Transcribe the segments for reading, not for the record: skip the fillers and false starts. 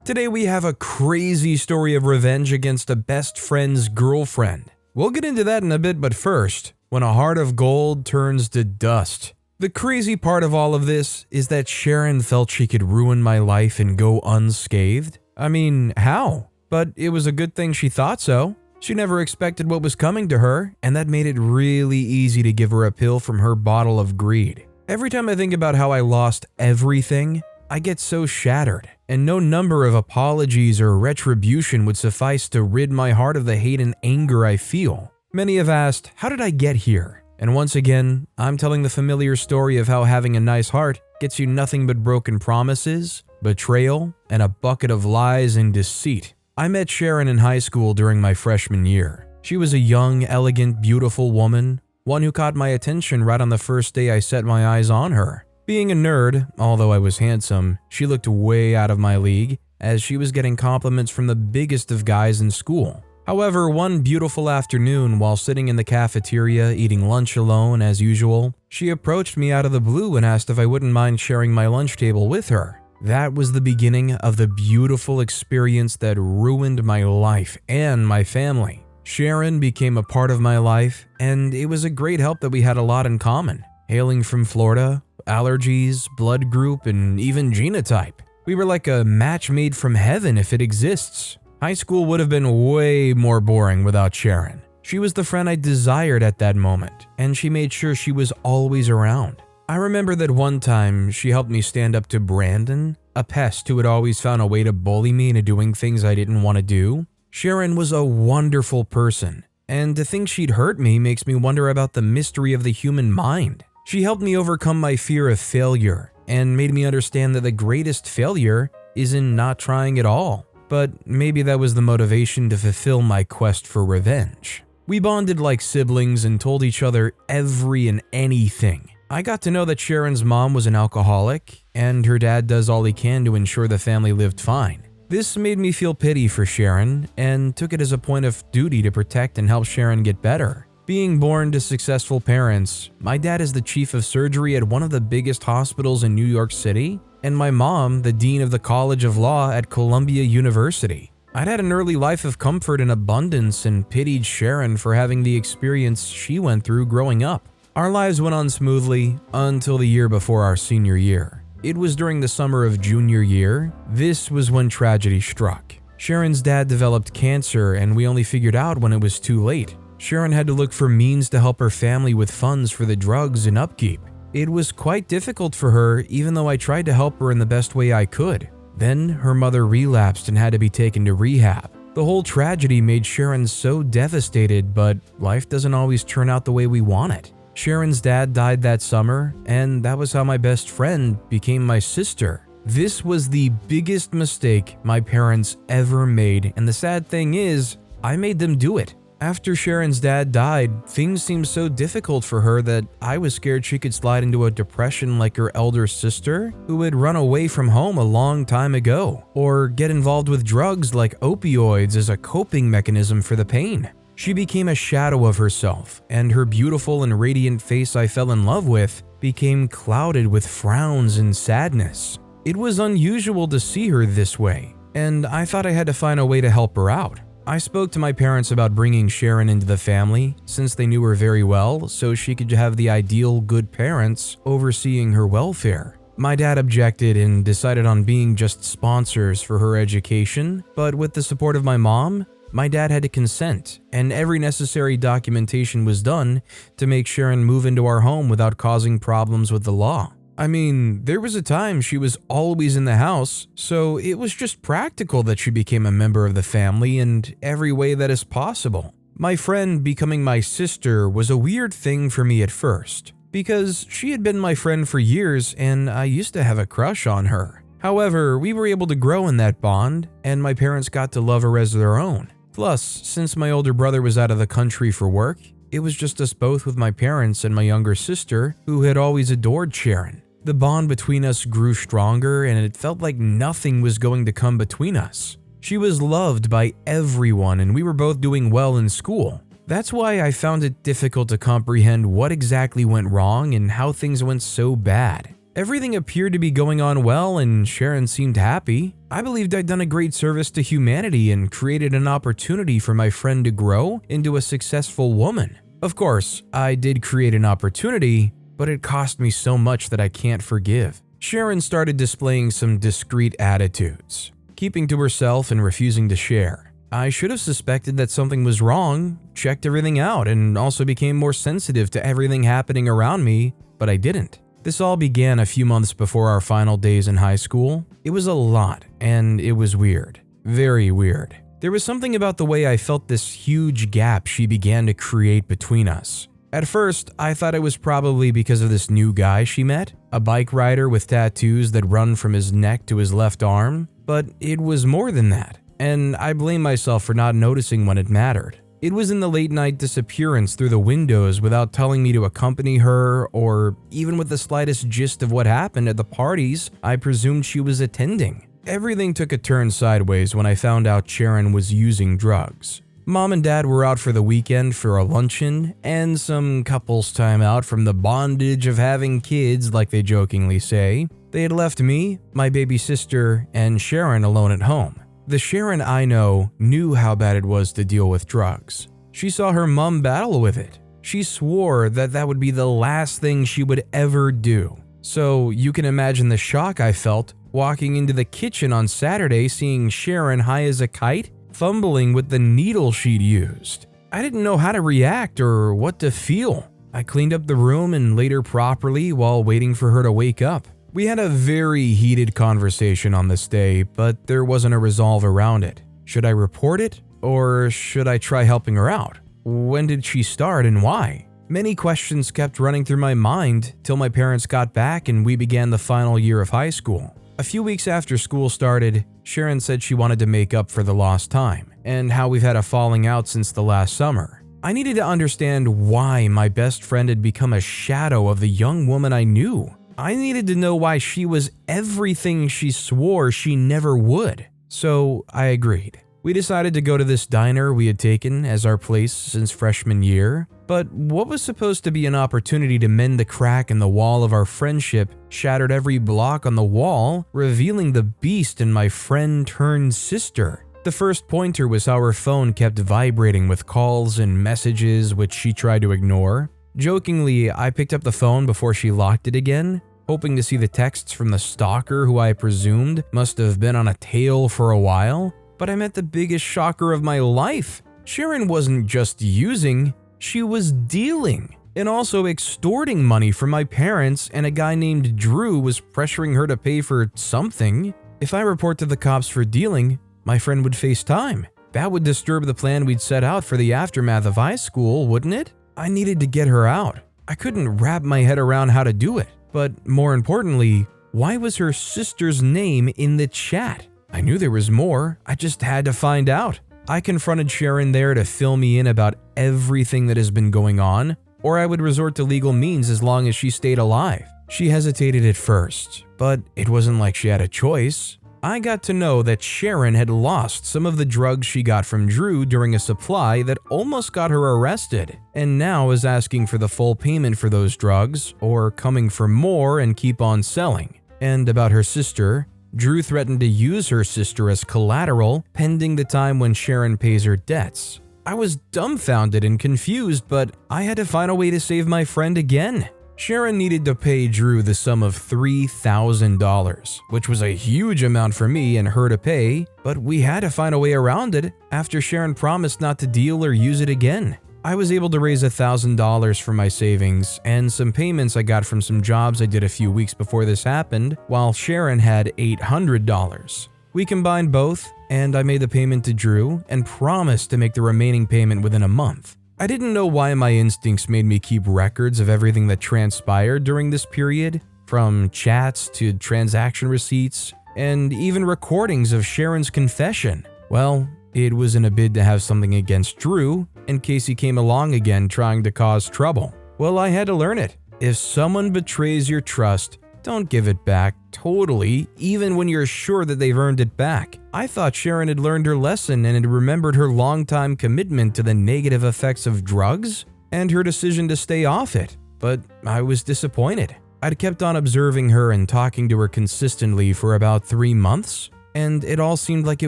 Today we have a crazy story of revenge against a best friend's girlfriend. We'll get into that in a bit, but first, when a heart of gold turns to dust. The crazy part of all of this is that Sharon felt she could ruin my life and go unscathed. I mean, how? But it was a good thing she thought so. She never expected what was coming to her, and that made it really easy to give her a pill from her bottle of greed. Every time I think about how I lost everything, I get so shattered, and no number of apologies or retribution would suffice to rid my heart of the hate and anger I feel. Many have asked, how did I get here? And once again, I'm telling the familiar story of how having a nice heart gets you nothing but broken promises, betrayal, and a bucket of lies and deceit. I met Sharon in high school during my freshman year. She was a young, elegant, beautiful woman, one who caught my attention right on the first day I set my eyes on her. Being a nerd, although I was handsome, she looked way out of my league, as she was getting compliments from the biggest of guys in school. However, one beautiful afternoon, while sitting in the cafeteria eating lunch alone as usual, she approached me out of the blue and asked if I wouldn't mind sharing my lunch table with her. That was the beginning of the beautiful experience that ruined my life and my family. Sharon became a part of my life, and it was a great help that we had a lot in common. Hailing from Florida, allergies, blood group, and even genotype. We were like a match made from heaven if it exists. High school would have been way more boring without Sharon. She was the friend I desired at that moment, and she made sure she was always around. I remember that one time she helped me stand up to Brandon, a pest who had always found a way to bully me into doing things I didn't want to do. Sharon was a wonderful person, and to think she'd hurt me makes me wonder about the mystery of the human mind. She helped me overcome my fear of failure and made me understand that the greatest failure is in not trying at all. But maybe that was the motivation to fulfill my quest for revenge. We bonded like siblings and told each other every and anything. I got to know that Sharon's mom was an alcoholic, and her dad does all he can to ensure the family lived fine. This made me feel pity for Sharon and took it as a point of duty to protect and help Sharon get better. Being born to successful parents, my dad is the chief of surgery at one of the biggest hospitals in New York City, and my mom, the dean of the College of Law at Columbia University. I'd had an early life of comfort and abundance and pitied Sharon for having the experience she went through growing up. Our lives went on smoothly until the year before our senior year. It was during the summer of junior year. This was when tragedy struck. Sharon's dad developed cancer, and we only figured out when it was too late. Sharon had to look for means to help her family with funds for the drugs and upkeep. It was quite difficult for her, even though I tried to help her in the best way I could. Then her mother relapsed and had to be taken to rehab. The whole tragedy made Sharon so devastated, but life doesn't always turn out the way we want it. Sharon's dad died that summer, and that was how my best friend became my sister. This was the biggest mistake my parents ever made, and the sad thing is, I made them do it. After Sharon's dad died, things seemed so difficult for her that I was scared she could slide into a depression like her elder sister, who had run away from home a long time ago, or get involved with drugs like opioids as a coping mechanism for the pain. She became a shadow of herself, and her beautiful and radiant face I fell in love with became clouded with frowns and sadness. It was unusual to see her this way, and I thought I had to find a way to help her out. I spoke to my parents about bringing Sharon into the family, since they knew her very well, so she could have the ideal good parents overseeing her welfare. My dad objected and decided on being just sponsors for her education, but with the support of my mom, my dad had to consent, and every necessary documentation was done to make Sharon move into our home without causing problems with the law. I mean, there was a time she was always in the house, so it was just practical that she became a member of the family in every way that is possible. My friend becoming my sister was a weird thing for me at first, because she had been my friend for years and I used to have a crush on her. However, we were able to grow in that bond, and my parents got to love her as their own. Plus, since my older brother was out of the country for work, it was just us both with my parents and my younger sister, who had always adored Sharon. The bond between us grew stronger, and it felt like nothing was going to come between us. She was loved by everyone, and we were both doing well in school. That's why I found it difficult to comprehend what exactly went wrong and how things went so bad. Everything appeared to be going on well and Sharon seemed happy. I believed I'd done a great service to humanity and created an opportunity for my friend to grow into a successful woman. Of course, I did create an opportunity, but it cost me so much that I can't forgive. Sharon started displaying some discreet attitudes, keeping to herself and refusing to share. I should have suspected that something was wrong, checked everything out, and also became more sensitive to everything happening around me, but I didn't. This all began a few months before our final days in high school. It was a lot, and it was weird. Very weird. There was something about the way I felt this huge gap she began to create between us. At first, I thought it was probably because of this new guy she met, a bike rider with tattoos that run from his neck to his left arm, but it was more than that, and I blame myself for not noticing when it mattered. It was in the late-night disappearance through the windows without telling me to accompany her, or even with the slightest gist of what happened at the parties I presumed she was attending. Everything took a turn sideways when I found out Sharon was using drugs. Mom and Dad were out for the weekend for a luncheon and some couples time out from the bondage of having kids, like they jokingly say. They had left me, my baby sister, and Sharon alone at home. The Sharon I know knew how bad it was to deal with drugs. She saw her mom battle with it. She swore that that would be the last thing she would ever do. So you can imagine the shock I felt walking into the kitchen on Saturday seeing Sharon high as a kite, fumbling with the needle she'd used. I didn't know how to react or what to feel. I cleaned up the room and laid her properly while waiting for her to wake up. We had a very heated conversation on this day, but there wasn't a resolve around it. Should I report it, or should I try helping her out? When did she start and why? Many questions kept running through my mind till my parents got back and we began the final year of high school. A few weeks after school started, Sharon said she wanted to make up for the lost time, and how we've had a falling out since the last summer. I needed to understand why my best friend had become a shadow of the young woman I knew. I needed to know why she was everything she swore she never would. So I agreed. We decided to go to this diner we had taken as our place since freshman year, but what was supposed to be an opportunity to mend the crack in the wall of our friendship shattered every block on the wall, revealing the beast in my friend turned sister. The first pointer was how her phone kept vibrating with calls and messages which she tried to ignore. Jokingly, I picked up the phone before she locked it again, hoping to see the texts from the stalker who I presumed must have been on a tail for a while, but I met the biggest shocker of my life. Sharon wasn't just using, she was dealing, and also extorting money from my parents, and a guy named Drew was pressuring her to pay for something. If I report to the cops for dealing, my friend would face time. That would disturb the plan we'd set out for the aftermath of high school, wouldn't it? I needed to get her out. I couldn't wrap my head around how to do it. But more importantly, why was her sister's name in the chat? I knew there was more, I just had to find out. I confronted Sharon there to fill me in about everything that has been going on, or I would resort to legal means as long as she stayed alive. She hesitated at first, but it wasn't like she had a choice. I got to know that Sharon had lost some of the drugs she got from Drew during a supply that almost got her arrested, and now is asking for the full payment for those drugs, or coming for more and keep on selling. And about her sister, Drew threatened to use her sister as collateral pending the time when Sharon pays her debts. I was dumbfounded and confused, but I had to find a way to save my friend again. Sharon needed to pay Drew the sum of $3,000, which was a huge amount for me and her to pay, but we had to find a way around it after Sharon promised not to deal or use it again. I was able to raise $1,000 from my savings and some payments I got from some jobs I did a few weeks before this happened, while Sharon had $800. We combined both, and I made the payment to Drew and promised to make the remaining payment within a month. I didn't know why my instincts made me keep records of everything that transpired during this period, from chats to transaction receipts, and even recordings of Sharon's confession. Well, it was in a bid to have something against Drew in case he came along again trying to cause trouble. Well, I had to learn it. If someone betrays your trust, don't give it back totally, even when you're sure that they've earned it back. I thought Sharon had learned her lesson and had remembered her long-time commitment to the negative effects of drugs and her decision to stay off it, but I was disappointed. I'd kept on observing her and talking to her consistently for about 3 months, and it all seemed like it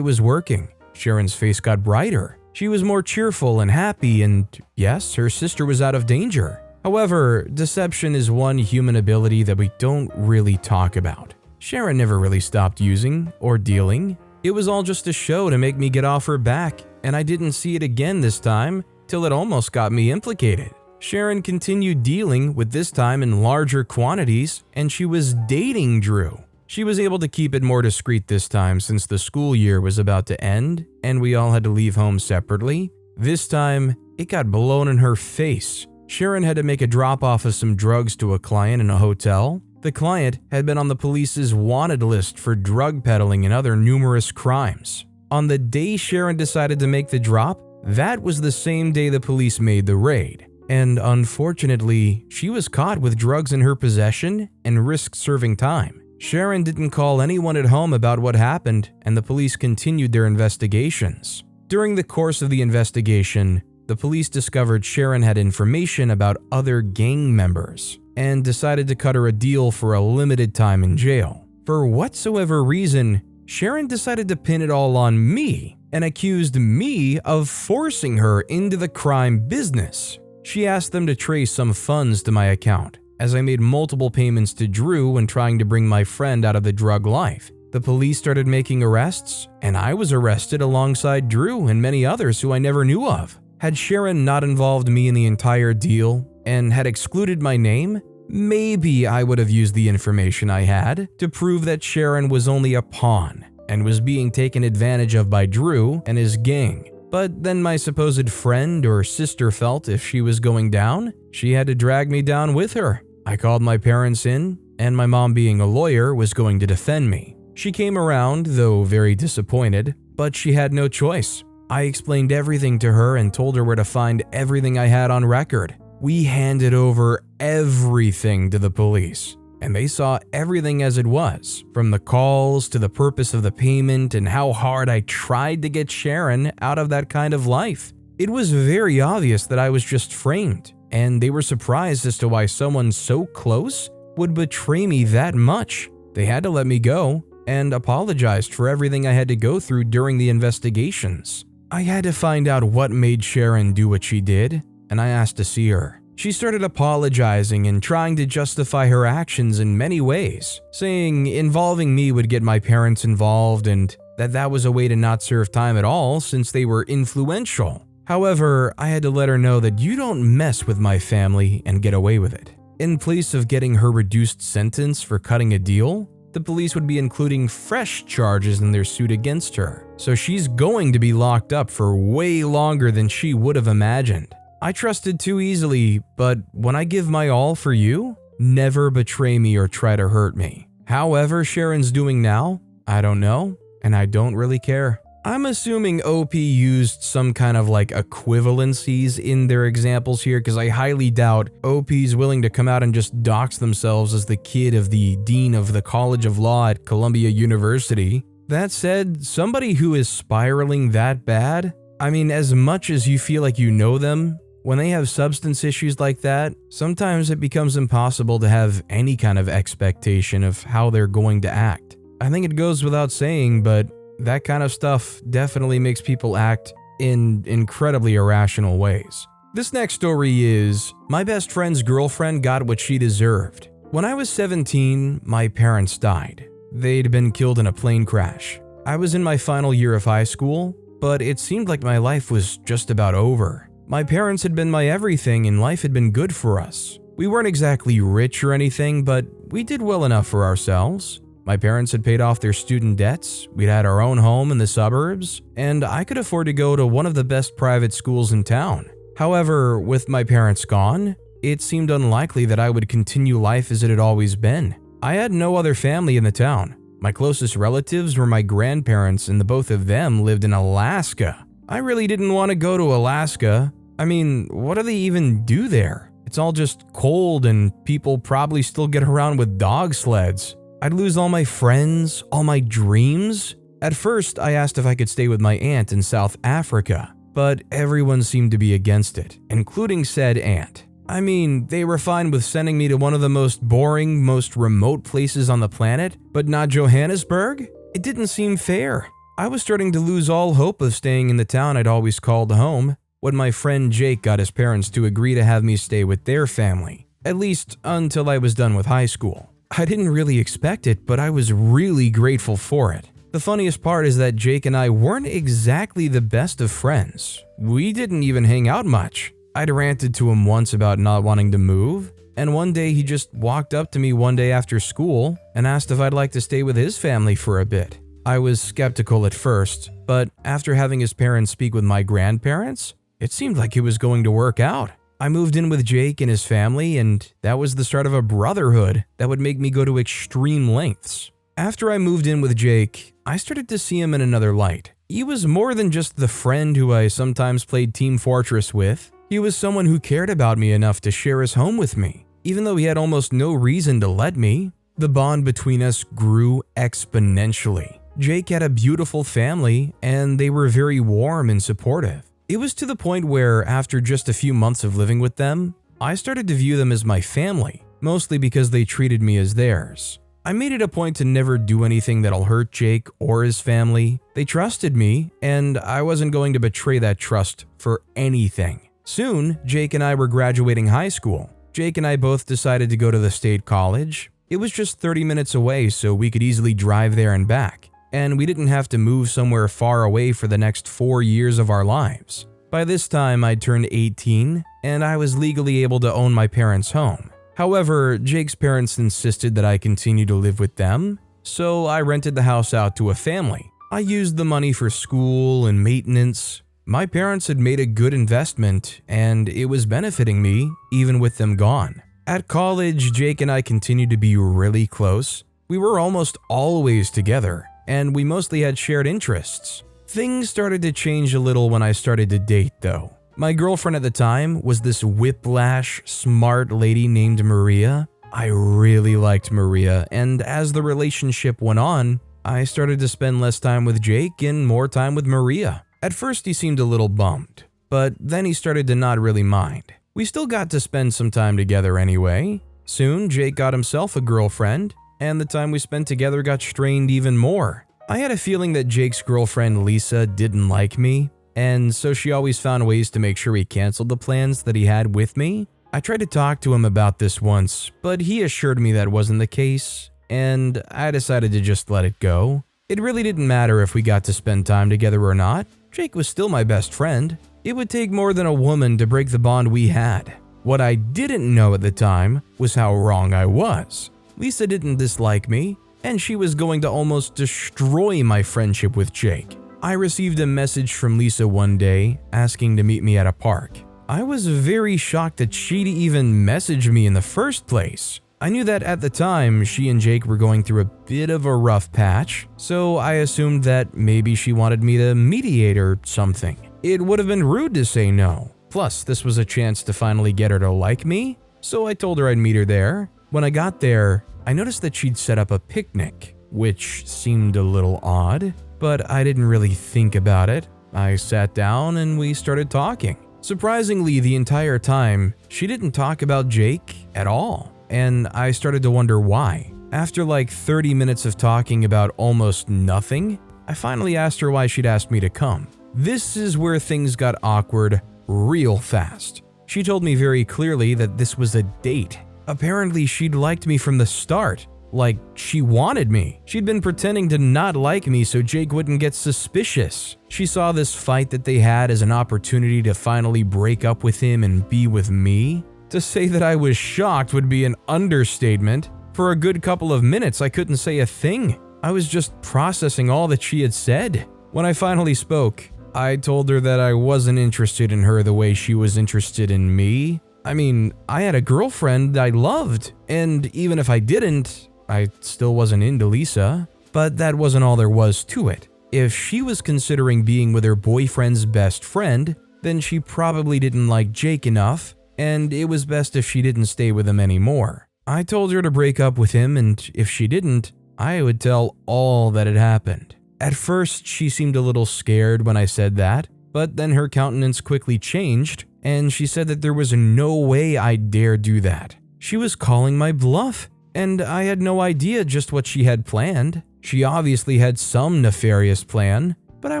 was working. Sharon's face got brighter. She was more cheerful and happy, and yes, her sister was out of danger. However, deception is one human ability that we don't really talk about. Sharon never really stopped using or dealing. It was all just a show to make me get off her back, and I didn't see it again this time till it almost got me implicated. Sharon continued dealing, with this time in larger quantities, and she was dating Drew. She was able to keep it more discreet this time since the school year was about to end and we all had to leave home separately. This time, it got blown in her face. Sharon had to make a drop-off of some drugs to a client in a hotel. The client had been on the police's wanted list for drug peddling and other numerous crimes. On the day Sharon decided to make the drop, that was the same day the police made the raid. And unfortunately, she was caught with drugs in her possession and risked serving time. Sharon didn't call anyone at home about what happened, and the police continued their investigations. During the course of the investigation, the police discovered Sharon had information about other gang members and decided to cut her a deal for a limited time in jail. For whatsoever reason, Sharon decided to pin it all on me and accused me of forcing her into the crime business. She asked them to trace some funds to my account, as I made multiple payments to Drew when trying to bring my friend out of the drug life. The police started making arrests, and I was arrested alongside Drew and many others who I never knew of. Had Sharon not involved me in the entire deal and had excluded my name, maybe I would have used the information I had to prove that Sharon was only a pawn and was being taken advantage of by Drew and his gang. But then my supposed friend or sister felt if she was going down, she had to drag me down with her. I called my parents in, and my mom, being a lawyer, was going to defend me. She came around, though very disappointed, but she had no choice. I explained everything to her and told her where to find everything I had on record. We handed over everything to the police, and they saw everything as it was, from the calls to the purpose of the payment and how hard I tried to get Sharon out of that kind of life. It was very obvious that I was just framed, and they were surprised as to why someone so close would betray me that much. They had to let me go and apologized for everything I had to go through during the investigations. I had to find out what made Sharon do what she did, and I asked to see her. She started apologizing and trying to justify her actions in many ways, saying involving me would get my parents involved and that was a way to not serve time at all since they were influential. However, I had to let her know that you don't mess with my family and get away with it. In place of getting her reduced sentence for cutting a deal, the police would be including fresh charges in their suit against her, so she's going to be locked up for way longer than she would have imagined. I trusted too easily, but when I give my all for you, never betray me or try to hurt me. However Sharon's doing now, I don't know, and I don't really care. I'm assuming OP used some kind of equivalencies in their examples here, because I highly doubt OP's willing to come out and just dox themselves as the kid of the dean of the College of Law at Columbia University. That said, somebody who is spiraling that bad, I mean, as much as you feel like you know them, when they have substance issues like that, sometimes it becomes impossible to have any kind of expectation of how they're going to act. I think it goes without saying, but that kind of stuff definitely makes people act in incredibly irrational ways. This next story is, my best friend's girlfriend got what she deserved. When I was 17, my parents died. They'd been killed in a plane crash. I was in my final year of high school, but it seemed like my life was just about over. My parents had been my everything and life had been good for us. We weren't exactly rich or anything, but we did well enough for ourselves. My parents had paid off their student debts, we'd had our own home in the suburbs, and I could afford to go to one of the best private schools in town. However, with my parents gone, it seemed unlikely that I would continue life as it had always been. I had no other family in the town. My closest relatives were my grandparents, and the both of them lived in Alaska. I really didn't want to go to Alaska. I mean, what do they even do there? It's all just cold and people probably still get around with dog sleds. I'd lose all my friends, all my dreams. At first, I asked if I could stay with my aunt in South Africa, but everyone seemed to be against it, including said aunt. I mean, they were fine with sending me to one of the most boring, most remote places on the planet, but not Johannesburg? It didn't seem fair. I was starting to lose all hope of staying in the town I'd always called home when my friend Jake got his parents to agree to have me stay with their family, at least until I was done with high school. I didn't really expect it, but I was really grateful for it. The funniest part is that Jake and I weren't exactly the best of friends. We didn't even hang out much. I'd ranted to him once about not wanting to move, and one day he just walked up to me one day after school and asked if I'd like to stay with his family for a bit. I was skeptical at first, but after having his parents speak with my grandparents, it seemed like it was going to work out. I moved in with Jake and his family, and that was the start of a brotherhood that would make me go to extreme lengths. After I moved in with Jake, I started to see him in another light. He was more than just the friend who I sometimes played Team Fortress with. He was someone who cared about me enough to share his home with me, even though he had almost no reason to let me. The bond between us grew exponentially. Jake had a beautiful family, and they were very warm and supportive. It was to the point where, after just a few months of living with them, I started to view them as my family, mostly because they treated me as theirs. I made it a point to never do anything that'll hurt Jake or his family. They trusted me, and I wasn't going to betray that trust for anything. Soon, Jake and I were graduating high school. Jake and I both decided to go to the state college. It was just 30 minutes away, so we could easily drive there and back, and we didn't have to move somewhere far away for the next 4 years of our lives. By this time, I'd turned 18, and I was legally able to own my parents' home. However, Jake's parents insisted that I continue to live with them, so I rented the house out to a family. I used the money for school and maintenance. My parents had made a good investment, and it was benefiting me, even with them gone. At college, Jake and I continued to be really close. We were almost always together, and we mostly had shared interests. Things started to change a little when I started to date, though. My girlfriend at the time was this whiplash, smart lady named Maria. I really liked Maria, and as the relationship went on, I started to spend less time with Jake and more time with Maria. At first, he seemed a little bummed, but then he started to not really mind. We still got to spend some time together anyway. Soon, Jake got himself a girlfriend, and the time we spent together got strained even more. I had a feeling that Jake's girlfriend, Lisa, didn't like me, and so she always found ways to make sure he canceled the plans that he had with me. I tried to talk to him about this once, but he assured me that wasn't the case, and I decided to just let it go. It really didn't matter if we got to spend time together or not. Jake was still my best friend. It would take more than a woman to break the bond we had. What I didn't know at the time was how wrong I was. Lisa didn't dislike me, and she was going to almost destroy my friendship with Jake. I received a message from Lisa one day asking to meet me at a park. I was very shocked that she'd even messaged me in the first place. I knew that at the time she and Jake were going through a bit of a rough patch, so I assumed that maybe she wanted me to mediate or something. It would have been rude to say no. Plus, this was a chance to finally get her to like me, so I told her I'd meet her there. When I got there, I noticed that she'd set up a picnic, which seemed a little odd. But I didn't really think about it. I sat down and we started talking. Surprisingly, the entire time, she didn't talk about Jake at all, and I started to wonder why. After like 30 minutes of talking about almost nothing, I finally asked her why she'd asked me to come. This is where things got awkward real fast. She told me very clearly that this was a date. Apparently, she'd liked me from the start. Like, she wanted me. She'd been pretending to not like me so Jake wouldn't get suspicious. She saw this fight that they had as an opportunity to finally break up with him and be with me. To say that I was shocked would be an understatement. For a good couple of minutes, I couldn't say a thing. I was just processing all that she had said. When I finally spoke, I told her that I wasn't interested in her the way she was interested in me. I mean, I had a girlfriend I loved, and even if I didn't, I still wasn't into Lisa, but that wasn't all there was to it. If she was considering being with her boyfriend's best friend, then she probably didn't like Jake enough, and it was best if she didn't stay with him anymore. I told her to break up with him, and if she didn't, I would tell all that had happened. At first, she seemed a little scared when I said that, but then her countenance quickly changed, and she said that there was no way I'd dare do that. She was calling my bluff, and I had no idea just what she had planned. She obviously had some nefarious plan, but I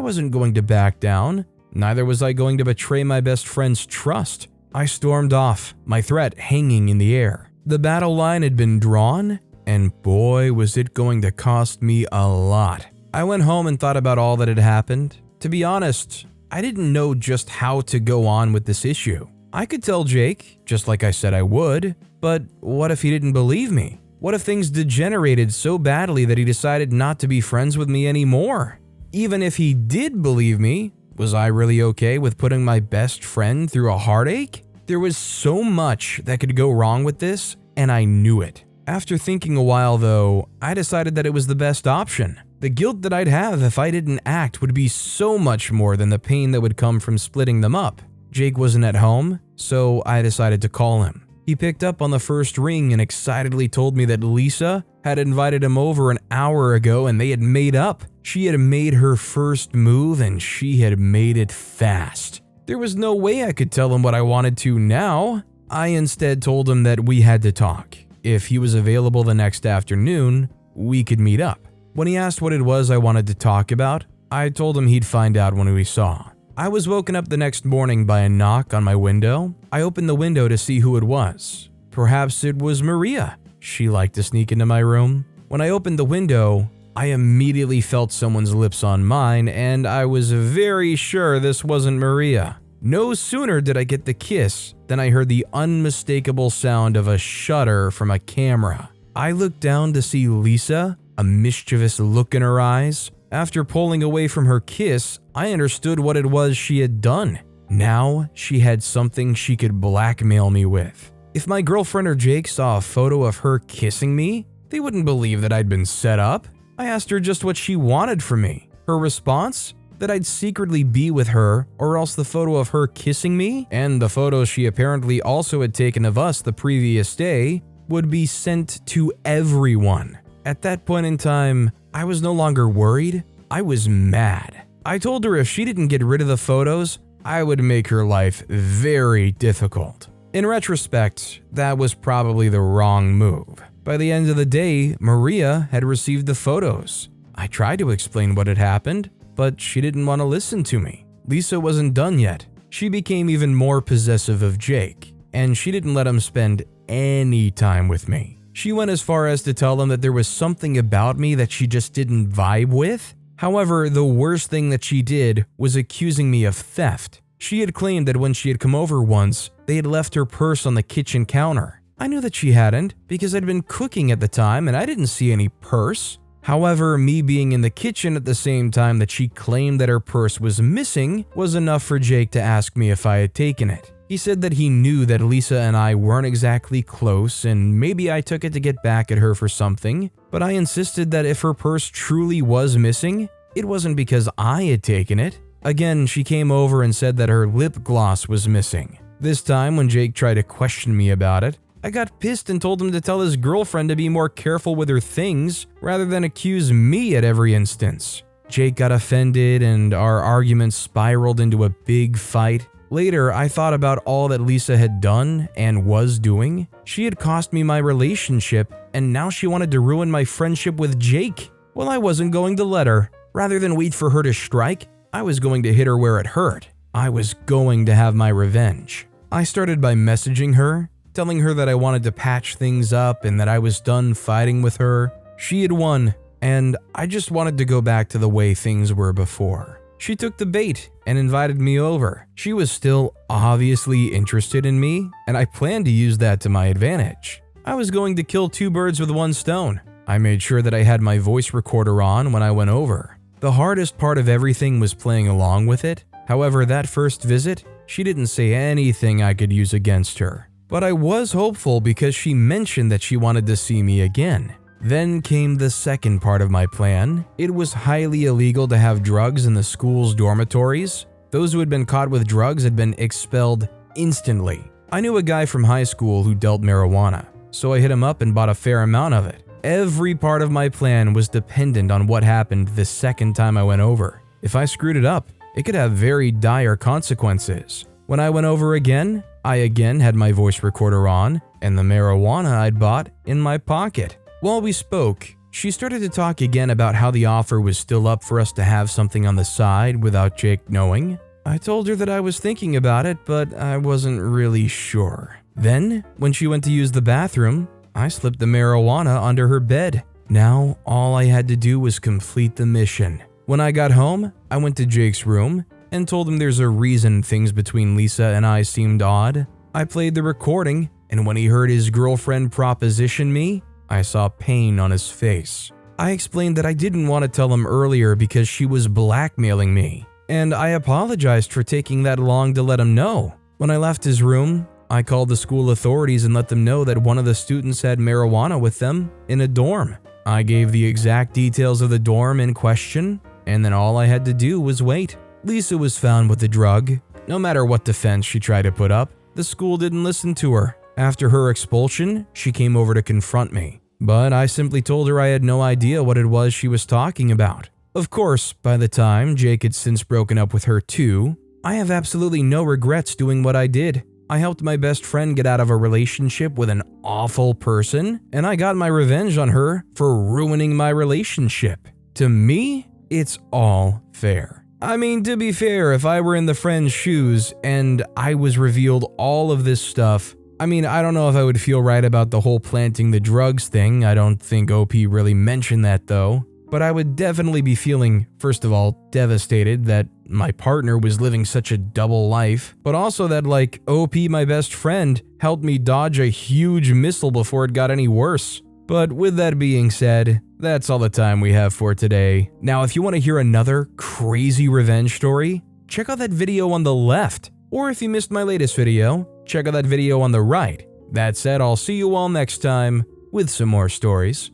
wasn't going to back down. Neither was I going to betray my best friend's trust. I stormed off, my threat hanging in the air. The battle line had been drawn, and boy, was it going to cost me a lot. I went home and thought about all that had happened. To be honest, I didn't know just how to go on with this issue. I could tell Jake, just like I said I would, but what if he didn't believe me? What if things degenerated so badly that he decided not to be friends with me anymore? Even if he did believe me, was I really okay with putting my best friend through a heartache? There was so much that could go wrong with this, and I knew it. After thinking a while though, I decided that it was the best option. The guilt that I'd have if I didn't act would be so much more than the pain that would come from splitting them up. Jake wasn't at home, so I decided to call him. He picked up on the first ring and excitedly told me that Lisa had invited him over an hour ago and they had made up. She had made her first move and she had made it fast. There was no way I could tell him what I wanted to now. I instead told him that we had to talk. If he was available the next afternoon, we could meet up. When he asked what it was I wanted to talk about, I told him he'd find out when we saw. I was woken up the next morning by a knock on my window. I opened the window to see who it was. Perhaps it was Maria. She liked to sneak into my room. When I opened the window, I immediately felt someone's lips on mine, and I was very sure this wasn't Maria. No sooner did I get the kiss than I heard the unmistakable sound of a shutter from a camera. I looked down to see Lisa, a mischievous look in her eyes. After pulling away from her kiss, I understood what it was she had done. Now she had something she could blackmail me with. If my girlfriend or Jake saw a photo of her kissing me, they wouldn't believe that I'd been set up. I asked her just what she wanted from me. Her response? That I'd secretly be with her, or else the photo of her kissing me, and the photo she apparently also had taken of us the previous day, would be sent to everyone. At that point in time, I was no longer worried, I was mad. I told her if she didn't get rid of the photos, I would make her life very difficult. In retrospect, that was probably the wrong move. By the end of the day, Maria had received the photos. I tried to explain what had happened, but she didn't want to listen to me. Lisa wasn't done yet. She became even more possessive of Jake, and she didn't let him spend any time with me. She went as far as to tell him that there was something about me that she just didn't vibe with. However, the worst thing that she did was accusing me of theft. She had claimed that when she had come over once, they had left her purse on the kitchen counter. I knew that she hadn't because I'd been cooking at the time and I didn't see any purse. However, me being in the kitchen at the same time that she claimed that her purse was missing was enough for Jake to ask me if I had taken it. He said that he knew that Lisa and I weren't exactly close and maybe I took it to get back at her for something, but I insisted that if her purse truly was missing, it wasn't because I had taken it. Again, she came over and said that her lip gloss was missing. This time, when Jake tried to question me about it, I got pissed and told him to tell his girlfriend to be more careful with her things rather than accuse me at every instance. Jake got offended and our argument spiraled into a big fight. Later, I thought about all that Lisa had done and was doing. She had cost me my relationship, and now she wanted to ruin my friendship with Jake. Well, I wasn't going to let her. Rather than wait for her to strike, I was going to hit her where it hurt. I was going to have my revenge. I started by messaging her, telling her that I wanted to patch things up and that I was done fighting with her. She had won, and I just wanted to go back to the way things were before. She took the bait and invited me over. She was still obviously interested in me, and I planned to use that to my advantage. I was going to kill two birds with one stone. I made sure that I had my voice recorder on when I went over. The hardest part of everything was playing along with it. However, that first visit, she didn't say anything I could use against her. But I was hopeful because she mentioned that she wanted to see me again. Then came the second part of my plan. It was highly illegal to have drugs in the school's dormitories. Those who had been caught with drugs had been expelled instantly. I knew a guy from high school who dealt marijuana, so I hit him up and bought a fair amount of it. Every part of my plan was dependent on what happened the second time I went over. If I screwed it up, it could have very dire consequences. When I went over again, I again had my voice recorder on and the marijuana I'd bought in my pocket. While we spoke, she started to talk again about how the offer was still up for us to have something on the side without Jake knowing. I told her that I was thinking about it, but I wasn't really sure. Then, when she went to use the bathroom, I slipped the marijuana under her bed. Now, all I had to do was complete the mission. When I got home, I went to Jake's room and told him there's a reason things between Lisa and I seemed odd. I played the recording, and when he heard his girlfriend proposition me, I saw pain on his face. I explained that I didn't want to tell him earlier because she was blackmailing me, and I apologized for taking that long to let him know. When I left his room, I called the school authorities and let them know that one of the students had marijuana with them in a dorm. I gave the exact details of the dorm in question, and then all I had to do was wait. Lisa was found with the drug. No matter what defense she tried to put up, the school didn't listen to her. After her expulsion, she came over to confront me, but I simply told her I had no idea what it was she was talking about. Of course, by the time Jake had since broken up with her too, I have absolutely no regrets doing what I did. I helped my best friend get out of a relationship with an awful person, and I got my revenge on her for ruining my relationship. To me, it's all fair. I mean, to be fair, if I were in the friend's shoes and I was revealed all of this stuff, I mean, I don't know if I would feel right about the whole planting the drugs thing. I don't think OP really mentioned that though. But I would definitely be feeling, first of all, devastated that my partner was living such a double life, but also that like OP, my best friend, helped me dodge a huge missile before it got any worse. But with that being said, that's all the time we have for today. Now, if you want to hear another crazy revenge story, check out that video on the left. Or if you missed my latest video, check out that video on the right. That said, I'll see you all next time with some more stories.